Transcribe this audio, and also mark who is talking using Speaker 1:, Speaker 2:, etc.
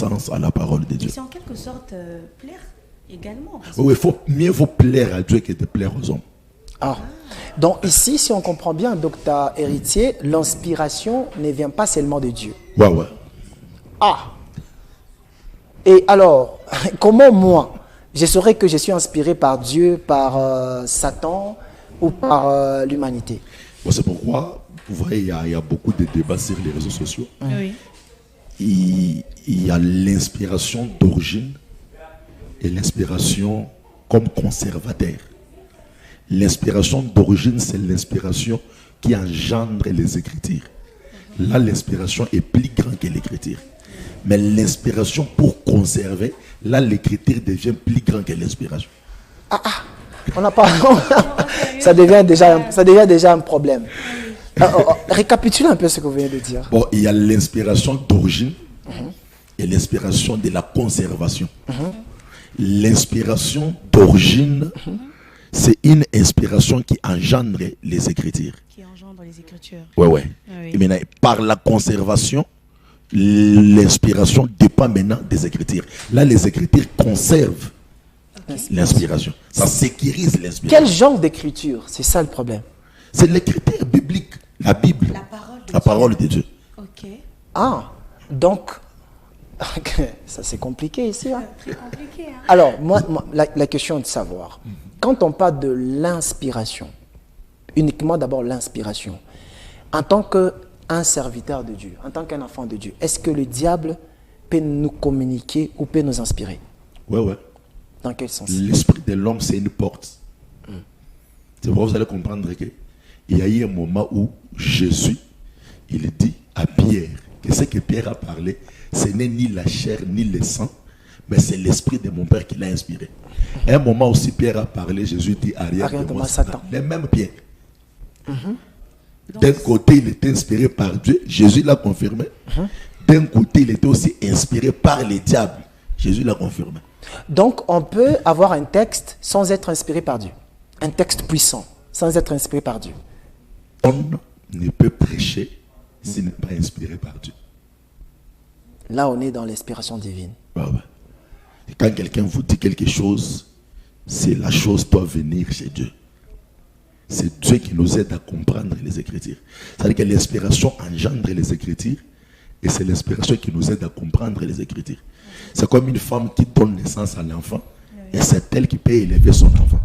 Speaker 1: obéissance à la parole de Dieu.
Speaker 2: Et c'est en quelque sorte plaire également.
Speaker 1: Oui, mieux vaut plaire à Dieu que de plaire aux hommes.
Speaker 3: Ah. Donc ici, si on comprend bien, docteur Héritier, l'inspiration ne vient pas seulement de Dieu.
Speaker 1: Ouais.
Speaker 3: Ah. Et alors, comment moi, je saurais que je suis inspiré par Dieu, par Satan ou par l'humanité?
Speaker 1: Bon, c'est pourquoi, vous voyez, il y a beaucoup de débats sur les réseaux sociaux.
Speaker 2: Oui.
Speaker 1: Il y a l'inspiration d'origine et l'inspiration comme conservateur. L'inspiration d'origine, c'est l'inspiration qui engendre les Écritures. Là, l'inspiration est plus grande que l'Écriture. Mais l'inspiration pour conserver, là, l'Écriture devient plus grande que l'inspiration.
Speaker 3: On n'a pas. ça devient déjà un problème. Récapitulez un peu ce que vous venez de dire.
Speaker 1: Bon, il y a l'inspiration d'origine et l'inspiration de la conservation. L'inspiration d'origine, c'est une inspiration qui engendre les Écritures.
Speaker 2: Qui engendre les Écritures.
Speaker 1: Ouais.
Speaker 2: Oui.
Speaker 1: Et maintenant, par la conservation, l'inspiration dépend maintenant des Écritures. Là, les Écritures conservent l'inspiration. Ça sécurise l'inspiration.
Speaker 3: Quel genre d'écriture? C'est ça le problème.
Speaker 1: C'est l'écriture biblique, la Bible, la parole de Dieu.
Speaker 2: Ok.
Speaker 3: Ah, donc, ça c'est compliqué ici. Hein?
Speaker 2: Très compliqué. Hein?
Speaker 3: Alors, moi, la question est de savoir, quand on parle de l'inspiration, uniquement d'abord l'inspiration, en tant qu'un serviteur de Dieu, en tant qu'un enfant de Dieu, est-ce que le diable peut nous communiquer ou peut nous inspirer?
Speaker 1: Ouais.
Speaker 3: Dans quel sens?
Speaker 1: L'esprit de l'homme, c'est une porte. C'est pourquoi vous allez comprendre qu'il y a eu un moment où Jésus, il dit à Pierre que ce que Pierre a parlé, ce n'est ni la chair ni le sang, mais c'est l'esprit de mon Père qui l'a inspiré. À un moment aussi, Pierre a parlé, Jésus dit arrière de moi, Satan. Le même Pierre. D'un côté, il était inspiré par Dieu, Jésus l'a confirmé. D'un côté, il était aussi inspiré par les diables, Jésus l'a confirmé.
Speaker 3: Donc, on peut avoir un texte sans être inspiré par Dieu. Un texte puissant, sans être inspiré par Dieu.
Speaker 1: On ne peut prêcher s'il n'est pas inspiré par Dieu.
Speaker 3: Là, on est dans l'inspiration divine.
Speaker 1: Ouais. Et quand quelqu'un vous dit quelque chose, c'est la chose doit venir chez Dieu. C'est Dieu qui nous aide à comprendre les Écritures. C'est-à-dire que l'inspiration engendre les Écritures et c'est l'inspiration qui nous aide à comprendre les Écritures. C'est comme une femme qui donne naissance à l'enfant et c'est elle qui peut élever son enfant.